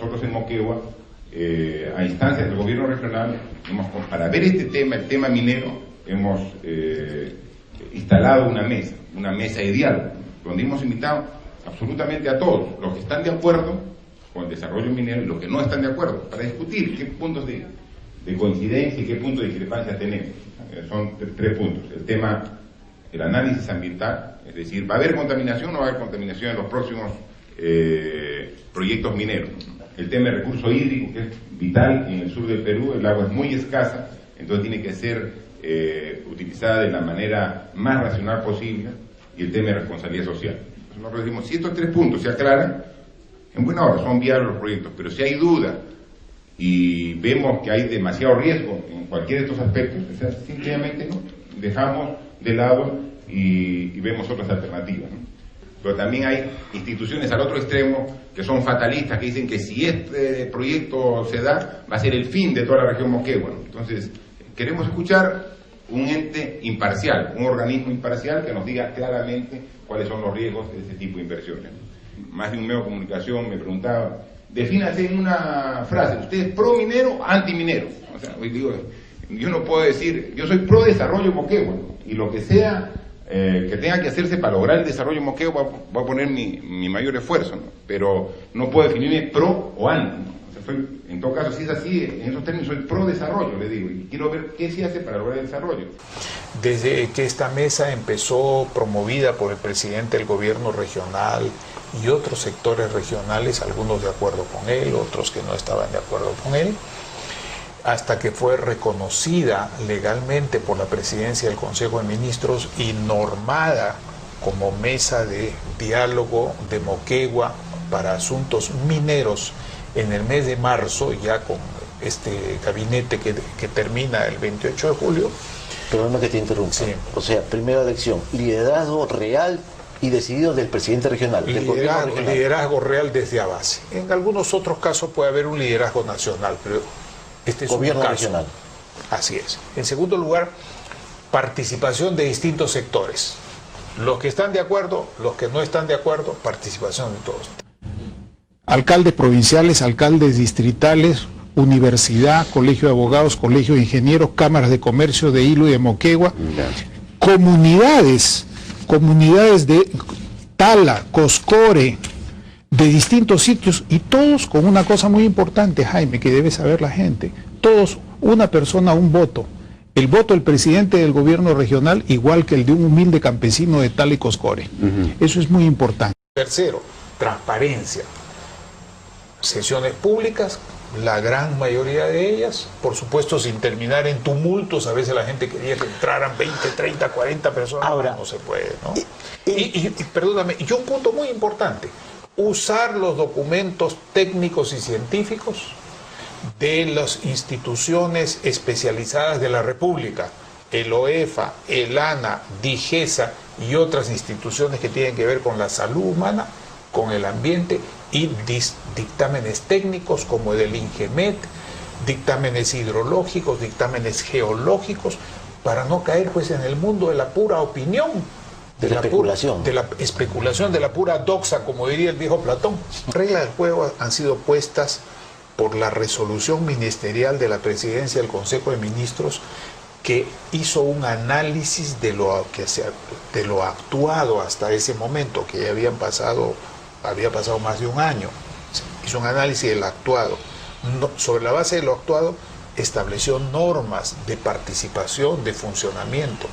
nosotros en Moquegua, a instancias del gobierno regional, para ver este tema, el tema minero, hemos instalado una mesa de diálogo, donde hemos invitado absolutamente a todos, los que están de acuerdo con el desarrollo minero y los que no están de acuerdo, para discutir qué puntos de coincidencia y qué puntos de discrepancia tenemos. Son tres puntos. El tema, el análisis ambiental, es decir, ¿va a haber contaminación o no va a haber contaminación en los próximos proyectos mineros? El tema del recurso hídrico, que es vital en el sur del Perú, el agua es muy escasa, entonces tiene que ser utilizada de la manera más racional posible, y el tema de responsabilidad social. Entonces nosotros decimos, si estos tres puntos se aclaran, en buena hora son viables los proyectos, pero si hay duda y vemos que hay demasiado riesgo en cualquiera de estos aspectos, o sea, simplemente ¿no? dejamos de lado y vemos otras alternativas, ¿no? Pero también hay instituciones al otro extremo que son fatalistas, que dicen que si este proyecto se da, va a ser el fin de toda la región Moquegua, ¿no? Entonces, queremos escuchar un ente imparcial, un organismo imparcial que nos diga claramente cuáles son los riesgos de este tipo de inversiones. Más de un medio de comunicación me preguntaba, defínase en una frase, ¿usted es pro minero o anti minero? O sea, hoy digo, yo no puedo decir, yo soy pro desarrollo Moquegua, ¿no? Y lo que sea que tenga que hacerse para lograr el desarrollo Moquegua, voy a poner mi mayor esfuerzo, ¿no? Pero no puedo definirme pro o anti, ¿no? O sea, en todo caso, si es así, en esos términos soy pro desarrollo, le digo, y quiero ver qué se hace para lograr el desarrollo. Desde que esta mesa empezó, promovida por el presidente del gobierno regional y otros sectores regionales, algunos de acuerdo con él, otros que no estaban de acuerdo con él, hasta que fue reconocida legalmente por la presidencia del Consejo de Ministros y normada como mesa de diálogo de Moquegua para asuntos mineros en el mes de marzo, ya con este gabinete que termina el 28 de julio. Perdóname que te interrumpa. Sí. O sea, primera lección, liderazgo real y decidido del presidente regional. Liderazgo real desde a base. En algunos otros casos puede haber un liderazgo nacional, pero este es gobierno un caso regional. Así es. En segundo lugar, participación de distintos sectores. Los que están de acuerdo, los que no están de acuerdo, participación de todos. Alcaldes provinciales, alcaldes distritales, universidad, colegio de abogados, colegio de ingenieros, cámaras de comercio de Hilo y de Moquegua, comunidades de Tala, Coscore, de distintos sitios, y todos con una cosa muy importante, Jaime, que debe saber la gente, todos una persona, un voto. El voto del presidente del gobierno regional igual que el de un humilde campesino de Tala y Coscore. Eso es muy importante. Tercero, transparencia. Sesiones públicas, la gran mayoría de ellas, por supuesto sin terminar en tumultos. A veces la gente quería que entraran 20, 30, 40 personas. Ahora no se puede, ¿no? Y perdóname, y un punto muy importante, usar los documentos técnicos y científicos de las instituciones especializadas de la República, el OEFA, el ANA, DIGESA y otras instituciones que tienen que ver con la salud humana, con el ambiente, y dictámenes técnicos como el del INGEMET, dictámenes hidrológicos, dictámenes geológicos, para no caer pues en el mundo de la pura opinión, de la especulación, de la pura doxa, como diría el viejo Platón. Las reglas del juego han sido puestas por la resolución ministerial de la presidencia del Consejo de Ministros, que hizo un análisis de lo actuado hasta ese momento, que ya había pasado más de un año. Hizo un análisis del actuado. Sobre la base de lo actuado, estableció normas de participación, de funcionamiento.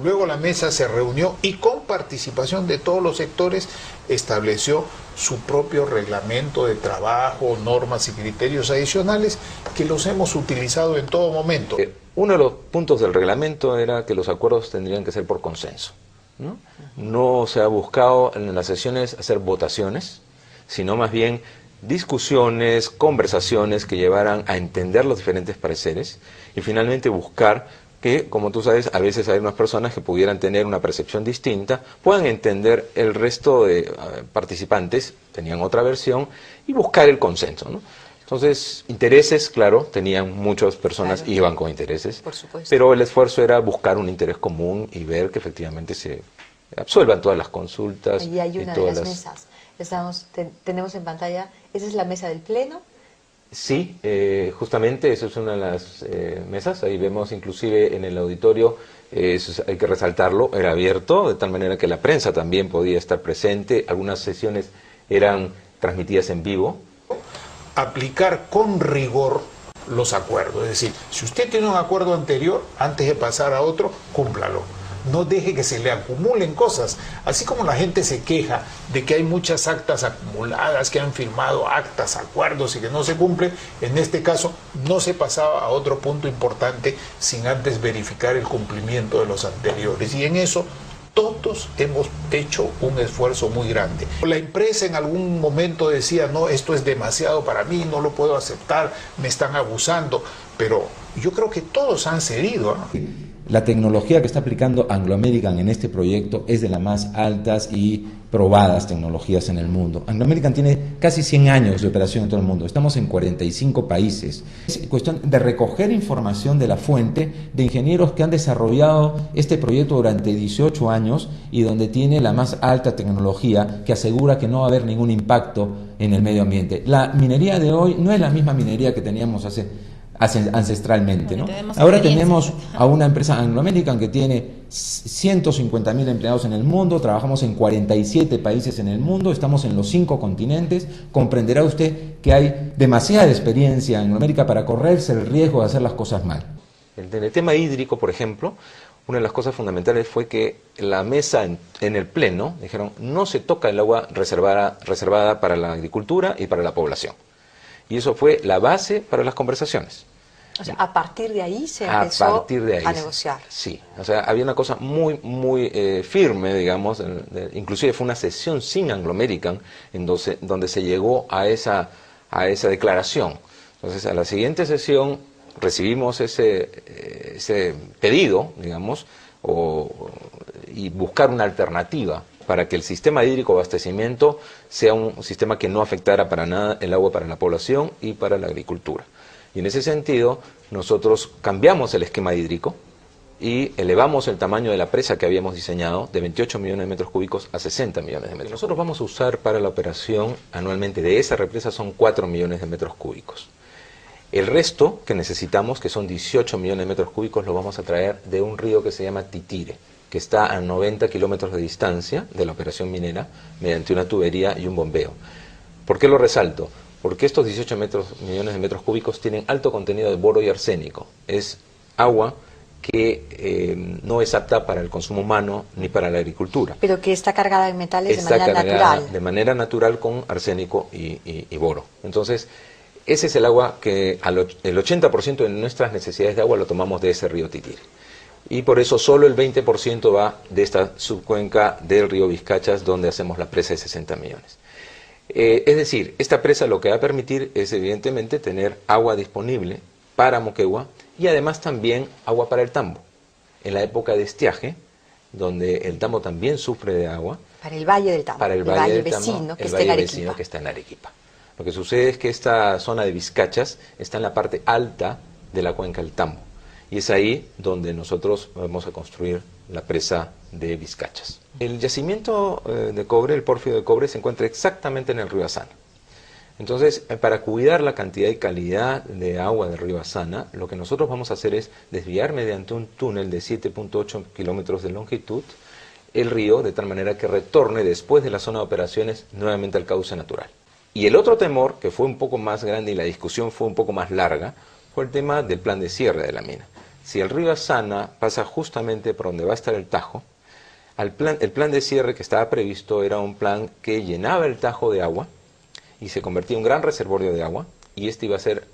Luego la mesa se reunió y con participación de todos los sectores estableció su propio reglamento de trabajo, normas y criterios adicionales que los hemos utilizado en todo momento. Uno de los puntos del reglamento era que los acuerdos tendrían que ser por consenso, ¿no? No se ha buscado en las sesiones hacer votaciones, sino más bien discusiones, conversaciones que llevaran a entender los diferentes pareceres y finalmente buscar que, como tú sabes, a veces hay unas personas que pudieran tener una percepción distinta, puedan entender el resto de participantes, tenían otra versión, y buscar el consenso, ¿no? Entonces, intereses, claro, tenían muchas personas, claro, iban con intereses, por supuesto, pero el esfuerzo era buscar un interés común y ver que efectivamente se absuelvan todas las consultas. Y hay una de las mesas. Tenemos en pantalla, esa es la mesa del Pleno, Sí, justamente eso es una de las mesas. Ahí vemos inclusive en el auditorio, eso hay que resaltarlo, era abierto, de tal manera que la prensa también podía estar presente. Algunas sesiones eran transmitidas en vivo. Aplicar con rigor los acuerdos. Es decir, si usted tiene un acuerdo anterior, antes de pasar a otro, cúmplalo. No deje que se le acumulen cosas. Así como la gente se queja de que hay muchas actas acumuladas, que han firmado actas, acuerdos y que no se cumplen, en este caso no se pasaba a otro punto importante sin antes verificar el cumplimiento de los anteriores. Y en eso todos hemos hecho un esfuerzo muy grande. La empresa en algún momento decía, no, esto es demasiado para mí, no lo puedo aceptar, me están abusando, pero yo creo que todos han cedido, ¿no? La tecnología que está aplicando Anglo American en este proyecto es de las más altas y probadas tecnologías en el mundo. Anglo American tiene casi 100 años de operación en todo el mundo. Estamos en 45 países. Es cuestión de recoger información de la fuente de ingenieros que han desarrollado este proyecto durante 18 años y donde tiene la más alta tecnología que asegura que no va a haber ningún impacto en el medio ambiente. La minería de hoy no es la misma minería que teníamos ancestralmente, ¿no? Ahora tenemos a una empresa Anglo American que tiene 150.000 empleados en el mundo, trabajamos en 47 países en el mundo, estamos en los 5 continentes. Comprenderá usted que hay demasiada experiencia en Anglo American para correrse el riesgo de hacer las cosas mal. En el tema hídrico, por ejemplo, una de las cosas fundamentales fue que la mesa en el pleno dijeron no se toca el agua reservada para la agricultura y para la población. Y eso fue la base para las conversaciones. O sea, a partir de ahí se empezó a negociar. Sí, o sea, había una cosa muy firme, digamos, inclusive fue una sesión sin Anglo American en donde se llegó a esa declaración. Entonces, a la siguiente sesión recibimos ese pedido, digamos, y buscar una alternativa para que el sistema hídrico de abastecimiento sea un sistema que no afectara para nada el agua para la población y para la agricultura. Y en ese sentido, nosotros cambiamos el esquema hídrico y elevamos el tamaño de la presa que habíamos diseñado de 28 millones de metros cúbicos a 60 millones de metros. Nosotros vamos a usar para la operación anualmente de esa represa son 4 millones de metros cúbicos. El resto que necesitamos, que son 18 millones de metros cúbicos, lo vamos a traer de un río que se llama Titire, que está a 90 kilómetros de distancia de la operación minera, mediante una tubería y un bombeo. ¿Por qué lo resalto? Porque estos 18 millones de metros cúbicos tienen alto contenido de boro y arsénico. Es agua que no es apta para el consumo humano ni para la agricultura. Pero que está cargada de metales está de manera natural. De manera natural con arsénico y boro. Entonces, ese es el agua que el 80% de nuestras necesidades de agua lo tomamos de ese río Titire. Y por eso solo el 20% va de esta subcuenca del río Vizcachas, donde hacemos la presa de 60 millones. Es decir, esta presa lo que va a permitir es evidentemente tener agua disponible para Moquegua y además también agua para el tambo. En la época de estiaje, donde el tambo también sufre de agua. Para el Valle del Tambo. Para el Valle vecino que el está valle en Arequipa. vecino que está en Arequipa. Lo que sucede es que esta zona de Vizcachas está en la parte alta de la cuenca del Tambo. Y es ahí donde nosotros vamos a construir la presa de Vizcachas. El yacimiento de cobre, el pórfido de cobre, se encuentra exactamente en el río Asana. Entonces, para cuidar la cantidad y calidad de agua del río Asana, lo que nosotros vamos a hacer es desviar mediante un túnel de 7.8 kilómetros de longitud el río, de tal manera que retorne después de la zona de operaciones nuevamente al cauce natural. Y el otro temor, que fue un poco más grande y la discusión fue un poco más larga, fue el tema del plan de cierre de la mina. Si el río Asana pasa justamente por donde va a estar el Tajo, el plan de cierre que estaba previsto era un plan que llenaba el Tajo de agua y se convertía en un gran reservorio de agua, y este iba a ser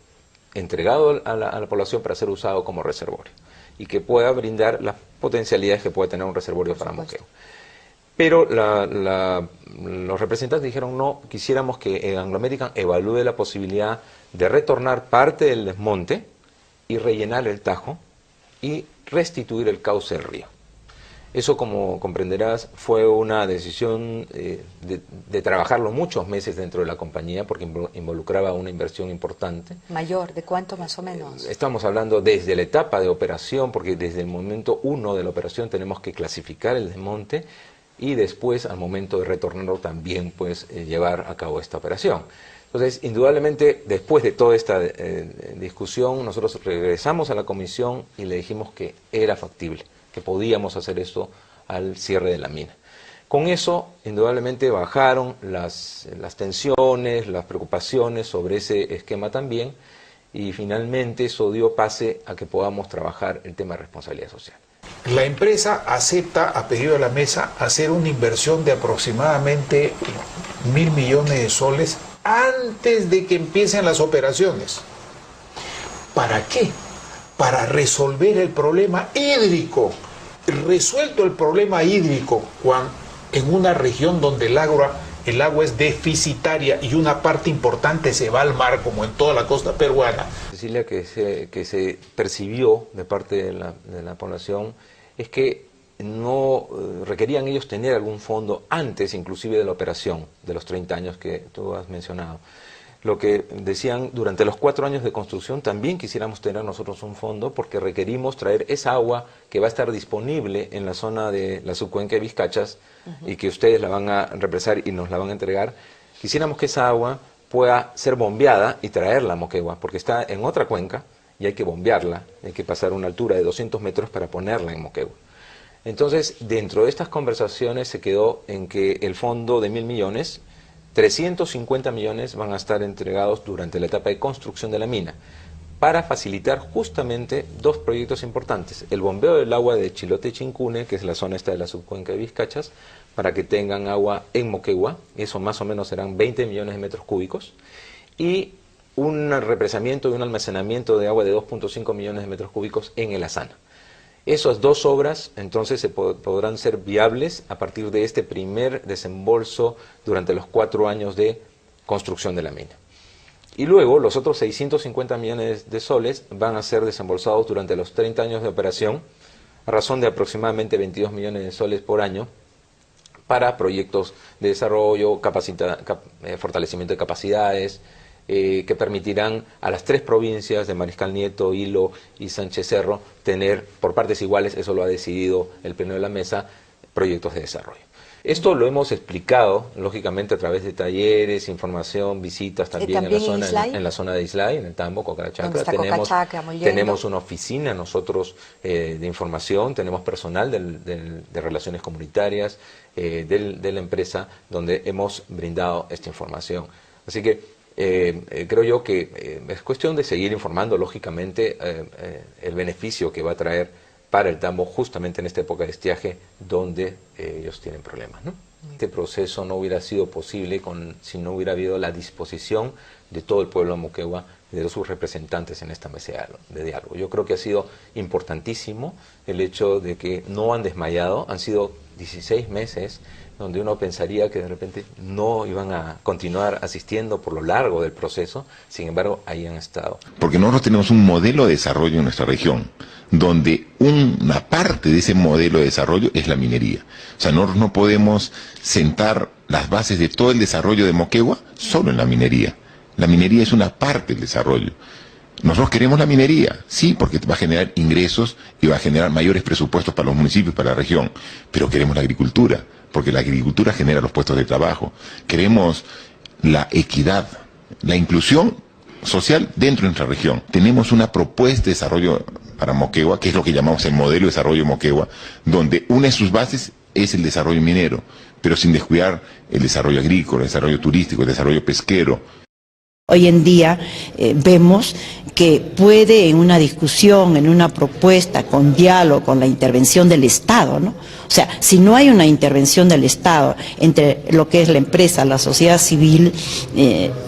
entregado a la población para ser usado como reservorio y que pueda brindar las potencialidades que puede tener un reservorio para Moquegua. Pero los representantes dijeron no, quisiéramos que Anglo American evalúe la posibilidad de retornar parte del desmonte y rellenar el Tajo y restituir el cauce del río. Eso, como comprenderás, fue una decisión de trabajarlo muchos meses dentro de la compañía porque involucraba una inversión importante. ¿Mayor? ¿De cuánto más o menos? Estamos hablando desde la etapa de operación, porque desde el momento 1 de la operación tenemos que clasificar el desmonte y después, al momento de retornarlo, también pues llevar a cabo esta operación. Entonces, indudablemente, después de toda esta discusión, nosotros regresamos a la comisión y le dijimos que era factible, que podíamos hacer esto al cierre de la mina. Con eso, indudablemente, bajaron las tensiones, las preocupaciones sobre ese esquema también, y finalmente eso dio pase a que podamos trabajar el tema de responsabilidad social. La empresa acepta, a pedido de la mesa, hacer una inversión de aproximadamente 1.000 millones de soles antes de que empiecen las operaciones. ¿Para qué? Para resolver el problema hídrico. Resuelto el problema hídrico, Juan, en una región donde el agua es deficitaria y una parte importante se va al mar, como en toda la costa peruana. Cecilia, que se percibió de parte de la población es que no requerían ellos tener algún fondo antes inclusive de la operación de los 30 años que tú has mencionado. Lo que decían, durante los 4 años de construcción también quisiéramos tener nosotros un fondo porque requerimos traer esa agua que va a estar disponible en la zona de la subcuenca de Vizcachas y que ustedes la van a represar y nos la van a entregar. Quisiéramos que esa agua pueda ser bombeada y traerla a Moquegua, porque está en otra cuenca y hay que bombearla, hay que pasar una altura de 200 metros para ponerla en Moquegua. Entonces, dentro de estas conversaciones se quedó en que el fondo de 1.000 millones, 350 millones van a estar entregados durante la etapa de construcción de la mina, para facilitar justamente 2 proyectos importantes: el bombeo del agua de Chilote y Chincune, que es la zona esta de la subcuenca de Vizcachas, para que tengan agua en Moquegua, eso más o menos serán 20 millones de metros cúbicos, y un represamiento y un almacenamiento de agua de 2.5 millones de metros cúbicos en el Azana. Esas 2 obras entonces podrán ser viables a partir de este primer desembolso durante los 4 años de construcción de la mina. Y luego los otros 650 millones de soles van a ser desembolsados durante los 30 años de operación, a razón de aproximadamente 22 millones de soles por año, para proyectos de desarrollo, fortalecimiento de capacidades, que permitirán a las 3 provincias de Mariscal Nieto, Hilo y Sánchez Cerro tener por partes iguales, eso lo ha decidido el Pleno de la Mesa, proyectos de desarrollo. Esto lo hemos explicado, lógicamente, a través de talleres, información, visitas también en la zona de Islay, en el Tambo, Cocarachacra. Tenemos una oficina nosotros de información, tenemos personal de relaciones comunitarias de la empresa, donde hemos brindado esta información. Así que creo yo que es cuestión de seguir informando, lógicamente, el beneficio que va a traer para el Tambo justamente en esta época de estiaje donde ellos tienen problemas, ¿no? Este proceso no hubiera sido posible si no hubiera habido la disposición de todo el pueblo de Moquegua, de sus representantes en esta mesa de diálogo. Yo creo que ha sido importantísimo el hecho de que no han desmayado, han sido 16 meses donde uno pensaría que de repente no iban a continuar asistiendo por lo largo del proceso, sin embargo, ahí han estado. Porque nosotros tenemos un modelo de desarrollo en nuestra región, donde una parte de ese modelo de desarrollo es la minería. O sea, nosotros no podemos sentar las bases de todo el desarrollo de Moquegua solo en la minería. La minería es una parte del desarrollo. Nosotros queremos la minería, sí, porque va a generar ingresos y va a generar mayores presupuestos para los municipios, para la región, pero queremos la agricultura, porque la agricultura genera los puestos de trabajo. Queremos la equidad, la inclusión social dentro de nuestra región. Tenemos una propuesta de desarrollo para Moquegua, que es lo que llamamos el modelo de desarrollo de Moquegua, donde una de sus bases es el desarrollo minero, pero sin descuidar el desarrollo agrícola, el desarrollo turístico, el desarrollo pesquero. Hoy en día vemos que puede en una discusión, en una propuesta, con diálogo, con la intervención del Estado, ¿no? O sea, si no hay una intervención del Estado entre lo que es la empresa, la sociedad civil,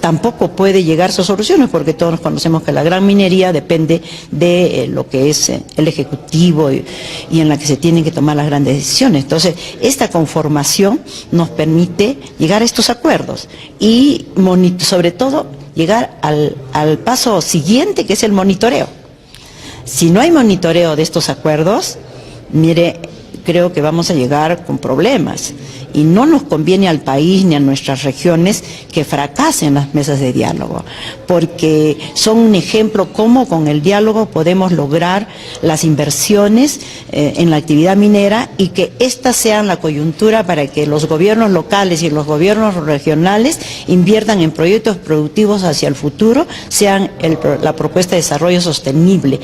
tampoco puede llegarse a soluciones, porque todos conocemos que la gran minería depende de lo que es el Ejecutivo y en la que se tienen que tomar las grandes decisiones. Entonces, esta conformación nos permite llegar a estos acuerdos y sobre todo llegar al paso siguiente, que es el monitoreo. Si no hay monitoreo de estos acuerdos, mire, creo que vamos a llegar con problemas. Y no nos conviene al país ni a nuestras regiones que fracasen las mesas de diálogo, porque son un ejemplo cómo con el diálogo podemos lograr las inversiones en la actividad minera y que éstas sean la coyuntura para que los gobiernos locales y los gobiernos regionales inviertan en proyectos productivos hacia el futuro, sean la propuesta de desarrollo sostenible.